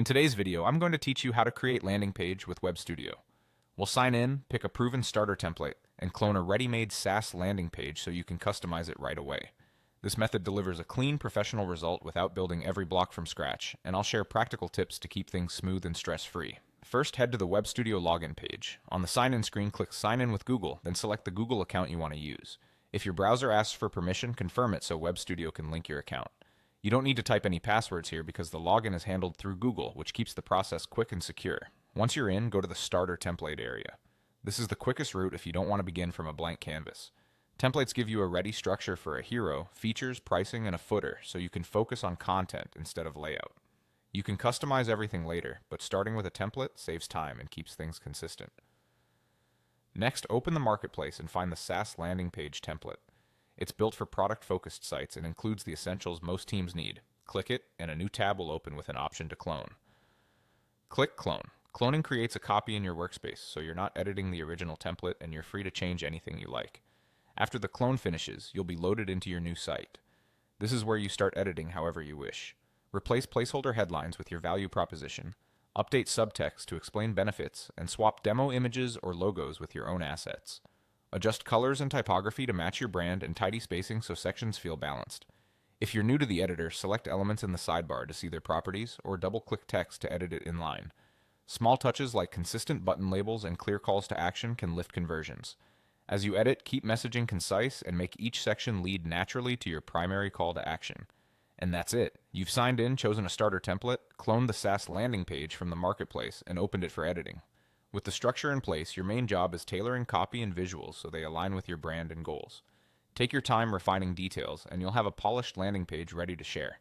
In today's video, I'm going to teach you how to create landing page with Webstudio. We'll sign in, pick a proven starter template, and clone a ready-made SaaS landing page so you can customize it right away. This method delivers a clean, professional result without building every block from scratch, and I'll share practical tips to keep things smooth and stress-free. First, head to the Webstudio login page. On the sign-in screen, click Sign in with Google, then select the Google account you want to use. If your browser asks for permission, confirm it so Webstudio can link your account. You don't need to type any passwords here because the login is handled through Google, which keeps the process quick and secure. Once you're in, go to the Starter Template area. This is the quickest route if you don't want to begin from a blank canvas. Templates give you a ready structure for a hero, features, pricing, and a footer, so you can focus on content instead of layout. You can customize everything later, but starting with a template saves time and keeps things consistent. Next, open the marketplace and find the SaaS landing page template. It's built for product-focused sites and includes the essentials most teams need. Click it, and a new tab will open with an option to clone. Click Clone. Cloning creates a copy in your workspace, so you're not editing the original template and you're free to change anything you like. After the clone finishes, you'll be loaded into your new site. This is where you start editing however you wish. Replace placeholder headlines with your value proposition, update subtext to explain benefits, and swap demo images or logos with your own assets. Adjust colors and typography to match your brand and tidy spacing so sections feel balanced. If you're new to the editor, select elements in the sidebar to see their properties, or double-click text to edit it inline. Small touches like consistent button labels and clear calls to action can lift conversions. As you edit, keep messaging concise and make each section lead naturally to your primary call to action. And that's it. You've signed in, chosen a starter template, cloned the SaaS landing page from the marketplace, and opened it for editing. With the structure in place, your main job is tailoring copy and visuals so they align with your brand and goals. Take your time refining details, and you'll have a polished landing page ready to share.